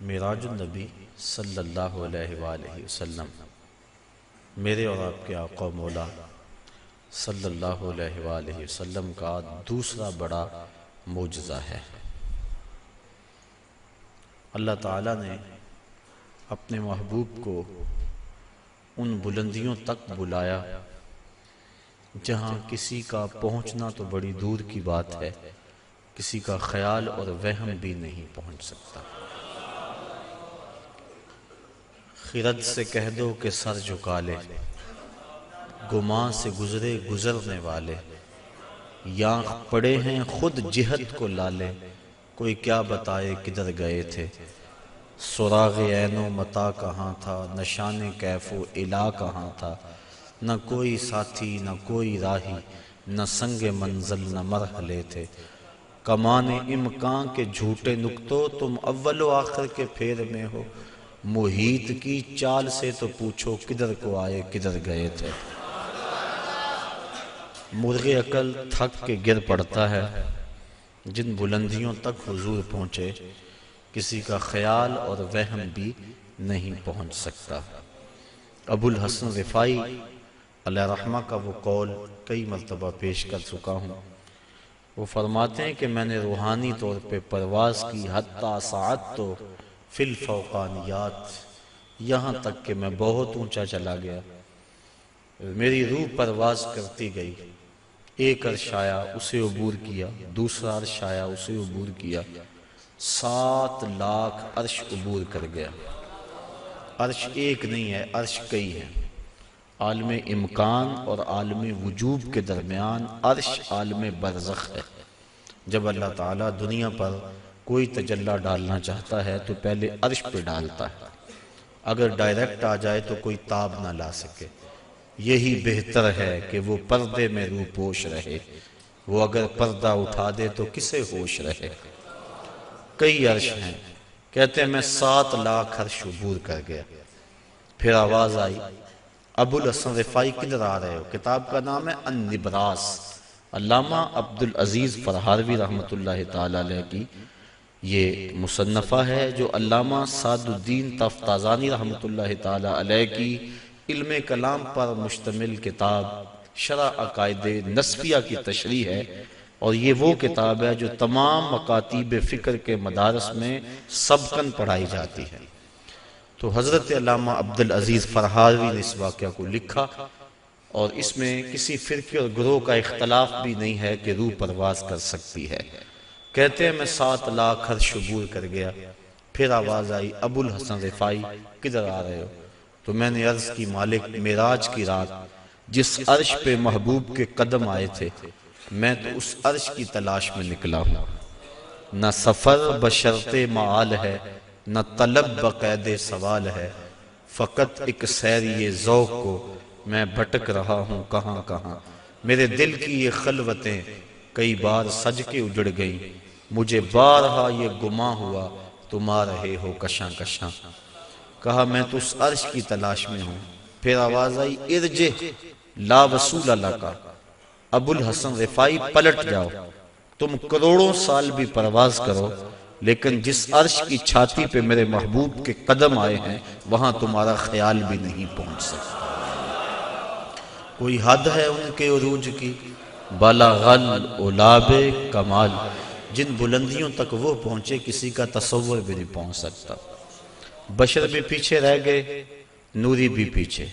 معراج النبی صلی اللہ علیہ وآلہ وسلم میرے اور آپ کے آقا و مولا صلی اللہ علیہ وآلہ وسلم کا دوسرا بڑا معجزہ ہے۔ اللہ تعالیٰ نے اپنے محبوب کو ان بلندیوں تک بلایا جہاں کسی کا پہنچنا تو بڑی دور کی بات ہے، کسی کا خیال اور وہم بھی نہیں پہنچ سکتا۔ خرد سے کہہ دو کہ سر جھکا لے، گمان سے گزرے گزرنے والے، یہاں پڑے ہیں خود جہت کو لالے، کوئی کیا بتائے کدھر گئے تھے، سراغ عین و متا کہاں تھا، نشان کیف و الا کہاں تھا، نہ کوئی ساتھی نہ کوئی راہی، نہ سنگ منزل نہ مرحلے تھے، کمان امکان کے جھوٹے نکتو تم اول و آخر کے پھیر میں ہو، محیط کی چال سے تو پوچھو کدھر کو آئے کدھر گئے تھے۔ مرغ عقل تھک کے گر پڑتا ہے، جن بلندیوں تک حضور پہنچے کسی کا خیال اور وہم بھی نہیں پہنچ سکتا۔ ابو الحسن رفاعی علیہ رحمہ کا وہ قول کئی مرتبہ پیش کر چکا ہوں۔ وہ فرماتے ہیں کہ میں نے روحانی طور پہ پرواز کی حتی ساعت تو فی الفوقانیات، یہاں تک کہ میں بہت اونچا چلا گیا، میری روح پرواز کرتی گئی، ایک عرش آیا اسے عبور کیا، دوسرا عرش آیا اسے عبور کیا، 7 لاکھ عرش عبور کر گیا۔ عرش ایک نہیں ہے، عرش کئی ہے۔ عالم امکان اور عالم وجوب کے درمیان عرش عالم برزخ ہے۔ جب اللہ تعالیٰ دنیا پر کوئی تجلی ڈالنا چاہتا ہے تو پہلے عرش پہ ڈالتا ہے، اگر ڈائریکٹ آ جائے تو کوئی تاب نہ لا سکے۔ یہی بہتر ہے کہ وہ پردے میں روح پوش رہے، وہ اگر پردہ اٹھا دے تو کسے ہوش رہے۔ کئی عرش ہیں، کہتے ہیں میں 7 لاکھ عرش عبور کر گیا۔ پھر آواز آئی ابو الحسن رفاعی کدھر آ رہے ہو؟ کتاب کا نام ہے النبراس، علامہ عبدالعزیز فرہاروی رحمۃ اللہ تعالی علیہ کی یہ مصنفہ ہے، جو علامہ سعد الدین تفتازانی رحمۃ اللہ تعالی علیہ کی علم کلام پر مشتمل کتاب شرح عقائد نسبیہ کی تشریح ہے، اور یہ وہ کتاب ہے جو تمام مکاتیب فکر کے مدارس میں سبقاً پڑھائی جاتی ہے۔ تو حضرت علامہ عبدالعزیز فرہاروی نے اس واقعہ کو لکھا، اور اس میں کسی فرقے اور گروہ کا اختلاف بھی نہیں ہے کہ روح پرواز کر سکتی ہے۔ کہتے ہیں میں 7 لاکھ عرش عبور کر گیا۔ پھر آواز آئی ابو الحسن رفاعی کدھر آ رہے ہو؟ تو میں نے عرض کی مالک معراج کی رات جس عرش پہ محبوب کے قدم آئے تھے، میں تو اس عرش کی تلاش میں نکلا ہوں، نہ سفر بشرط معال ہے، نہ طلب بقید سوال ہے، فقط ایک سیری ذوق کو میں بھٹک رہا ہوں کہاں کہاں، میرے دل کی یہ خلوتیں کئی بار سج کے اجڑ گئیں، مجھے بارہا یہ گماں ہوا تم آ رہے ہو کشاں کشاں۔ کہا میں تو اس عرش کی تلاش میں ہوں۔ پھر آواز آئی ارجع لا وصول لکا، ابو الحسن رفاعی پلٹ جاؤ، تم کروڑوں سال بھی پرواز کرو لیکن جس عرش کی چھاتی پہ میرے محبوب کے قدم آئے ہیں وہاں تمہارا خیال بھی نہیں پہنچ سکتا۔ کوئی حد ہے ان کے عروج کی، بلغل علاب کمال، جن بلندیوں تک وہ پہنچے کسی کا تصور بھی نہیں پہنچ سکتا۔ بشر بھی پیچھے رہ گئے، نوری بھی پیچھے۔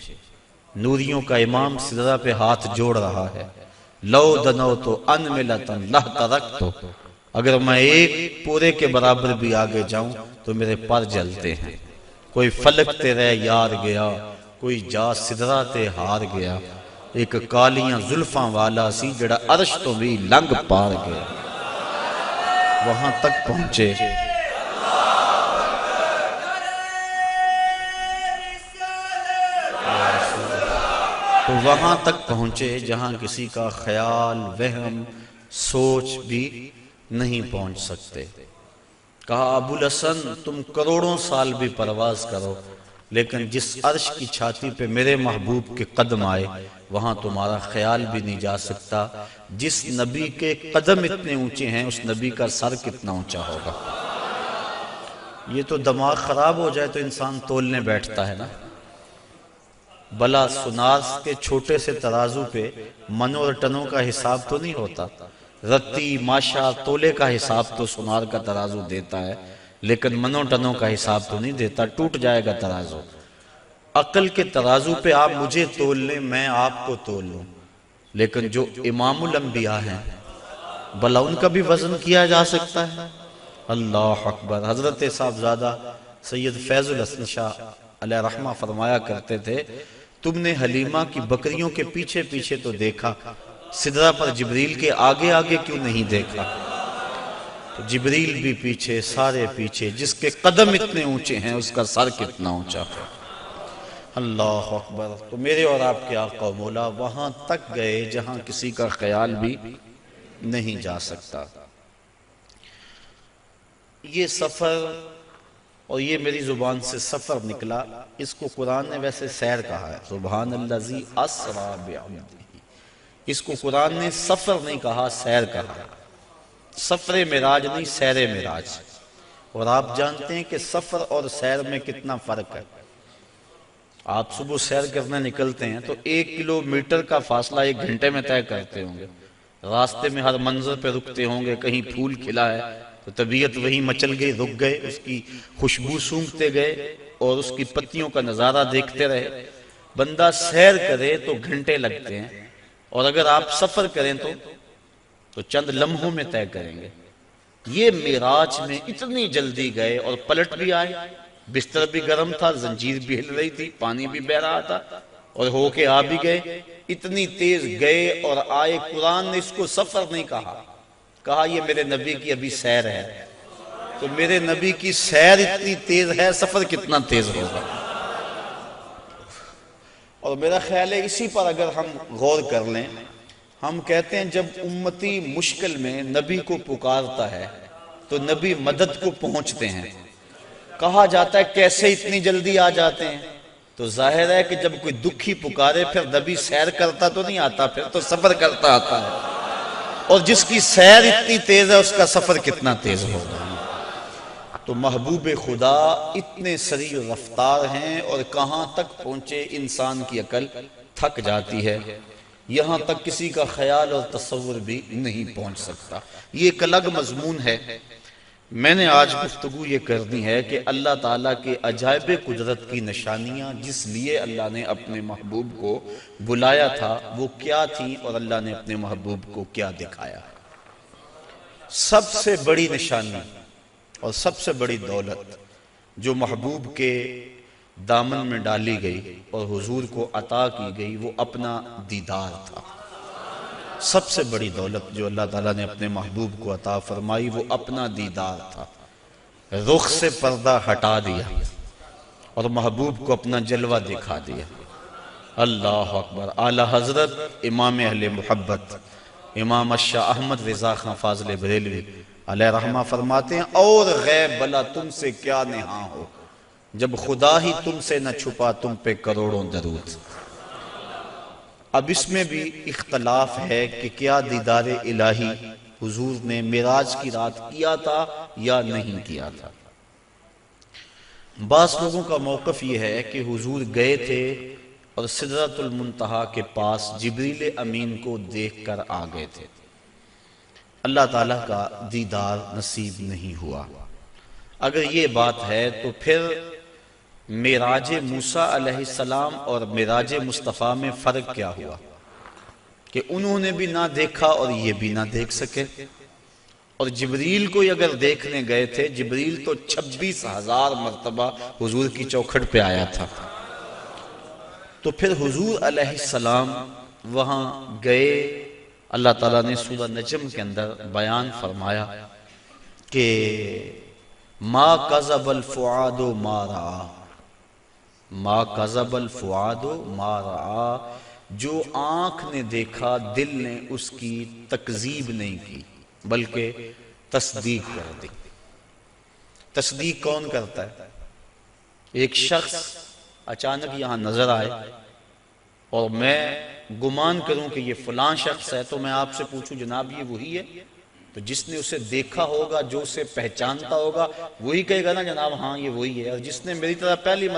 نوریوں کا امام سدرہ پہ ہاتھ جوڑ رہا ہے، لو دنو تو ان ملتن لہ ترکتو، اگر میں ایک پورے کے برابر بھی آگے جاؤں تو میرے پر جلتے ہیں۔ کوئی فلک تے رہ یار گیا، کوئی جا سدرہ تے ہار گیا، ایک کالیاں زلفاں والا سی جڑا عرش تو بھی لنگ پار گیا۔ وہاں تک پہنچے تو وہاں تک پہنچے جہاں کسی کا خیال وہم سوچ بھی نہیں پہنچ سکتے۔ کہا ابو الحسن تم کروڑوں سال بھی پرواز کرو لیکن جس عرش کی چھاتی پہ میرے محبوب کے قدم آئے وہاں تمہارا خیال بھی نہیں جا سکتا۔ جس نبی کے قدم اتنے اونچے ہیں اس نبی کا سر کتنا اونچا ہوگا۔ یہ تو دماغ خراب ہو جائے تو انسان تولنے بیٹھتا ہے نا، بلا سنار کے چھوٹے سے ترازو پہ منوں اور ٹنوں کا حساب تو نہیں ہوتا، رتی ماشا تولے کا حساب تو سنار کا ترازو دیتا ہے، لیکن منوں ٹنوں کا حساب تو نہیں دیتا، ٹوٹ جائے گا ترازو۔ عقل کے ترازو پہ آپ مجھے تول لیں، میں آپ کو تول لوں، لیکن جو امام الانبیاء ہیں بھلا ان کا بھی وزن کیا جا سکتا ہے؟ اللہ اکبر۔ حضرت صاحبزادہ سید فیض الحسن شاہ علیہ رحمہ فرمایا کرتے تھے، تم نے حلیمہ کی بکریوں کے پیچھے پیچھے تو دیکھا، سدرہ پر جبریل کے آگے آگے کیوں نہیں دیکھا؟ تو جبریل بھی پیچھے، سارے پیچھے، جس کے قدم اتنے اونچے ہیں اس کا سر کتنا اونچا ہے۔ اللہ اکبر۔ تو میرے اور آپ کے آقا و مولا وہاں تک گئے جہاں کسی کا خیال بھی نہیں جا سکتا۔ یہ سفر، اور یہ میری زبان سے سفر نکلا، اس کو قرآن نے ویسے سیر کہا ہے، سبحان الذی اسریٰ بعبدہ، اس کو قرآن نے سفر نہیں کہا، سیر کہا، سفر معراج نہیں، سیر معراج۔ اور آپ جانتے ہیں کہ سفر اور سیر میں کتنا فرق ہے۔ آپ صبح سیر کرنے نکلتے ہیں تو 1 کلومیٹر کا فاصلہ 1 گھنٹے میں طے کرتے ہوں گے، راستے میں ہر منظر پہ رکتے ہوں گے، کہیں پھول کھلا ہے تو طبیعت وہیں مچل گئی، رک گئے، اس کی خوشبو سونگھتے گئے اور اس کی پتیوں کا نظارہ دیکھتے رہے۔ بندہ سیر کرے تو گھنٹے لگتے ہیں، اور اگر آپ سفر کریں تو چند لمحوں میں طے کریں گے۔ یہ معراج میں اتنی جلدی گئے اور پلٹ بھی آئے، بستر بھی گرم تھا، زنجیر بھی ہل رہی تھی، پانی بھی بہہ رہا تھا، اور ہو کے آ بھی گئے، اتنی تیز گئے اور آئے۔ قرآن نے اس کو سفر نہیں کہا یہ میرے نبی کی ابھی سیر ہے۔ تو میرے نبی کی سیر اتنی تیز ہے، سفر کتنا تیز ہوگا۔ اور میرا خیال ہے اسی پر اگر ہم غور کر لیں، ہم کہتے ہیں جب امتی مشکل میں نبی کو پکارتا ہے تو نبی مدد کو پہنچتے ہیں۔ کہا جاتا ہے کیسے اتنی جلدی آ جاتے ہیں؟ تو ظاہر ہے کہ جب کوئی دکھی پکارے پھر نبی سیر کرتا تو نہیں آتا، پھر تو سفر کرتا آتا ہے، اور جس کی سیر اتنی تیز ہے اس کا سفر کتنا تیز ہوگا۔ تو محبوب خدا اتنے سریع رفتار ہیں، اور کہاں تک پہنچے انسان کی عقل تھک جاتی ہے، یہاں تک کسی کا خیال اور تصور بھی نہیں پہنچ سکتا۔ یہ ایک الگ مضمون ہے۔ میں نے آج گفتگو یہ کرنی ہے کہ اللہ تعالیٰ کے عجائب قدرت کی نشانیاں جس لیے اللہ نے اپنے محبوب کو بلایا تھا وہ کیا تھیں، اور اللہ نے اپنے محبوب کو کیا دکھایا۔ سب سے بڑی نشانی اور سب سے بڑی دولت جو محبوب کے دامن میں ڈالی گئی اور حضور کو عطا کی گئی وہ اپنا دیدار تھا۔ سب سے بڑی دولت جو اللہ تعالیٰ نے اپنے محبوب کو عطا فرمائی وہ اپنا دیدار تھا۔ رخ سے پردہ ہٹا دیا اور محبوب کو اپنا جلوہ دکھا دیا۔ اللہ اکبر۔ اعلی حضرت امام اہل محبت امام الشاہ احمد رضا خان فاضل بریلوی علیہ رحمہ فرماتے ہیں، اور غیب بلا تم سے کیا نہاں ہو، جب خدا ہی تم سے نہ چھپا تم پہ کروڑوں درود۔ اب اس میں بھی اختلاف ہے کہ کیا دیدار الہی حضور نے معراج کی رات کیا تھا یا نہیں کیا تھا۔ بعض لوگوں کا موقف یہ ہے کہ حضور گئے تھے اور سدرۃ المنتہا کے پاس جبریل امین کو دیکھ کر آ گئے تھے، اللہ تعالیٰ کا دیدار نصیب نہیں ہوا۔ اگر یہ بات ہے تو پھر معراج موسیٰ علیہ السلام اور معراج مصطفیٰ میں فرق کیا ہوا کہ انہوں نے بھی نہ دیکھا اور یہ بھی نہ دیکھ سکے؟ اور جبریل کو اگر دیکھنے گئے تھے، جبریل تو 26,000 مرتبہ حضور کی چوکھٹ پہ آیا تھا، تو پھر حضور علیہ السلام وہاں گئے۔ اللہ تعالیٰ نے سورہ نجم کے اندر بیان فرمایا کہ ما کذب الفؤاد ما رأى، ما کذب الفؤاد ما رأى، جو آنکھ نے دیکھا دل نے اس کی تکذیب نہیں کی بلکہ تصدیق کر دی۔ تصدیق کون کرتا ہے؟ ایک شخص اچانک یہاں نظر آئے اور میں گمان کروں کہ یہ فلاں شخص ہے، تو میں آپ سے پوچھوں جناب یہ وہی ہے؟ تو جس نے اسے دیکھا ہوگا، جو اسے پہچانتا ہوگا، وہی کہے گا نا جناب ہاں یہ وہی ہے، اور جس نے میری طرح پہلی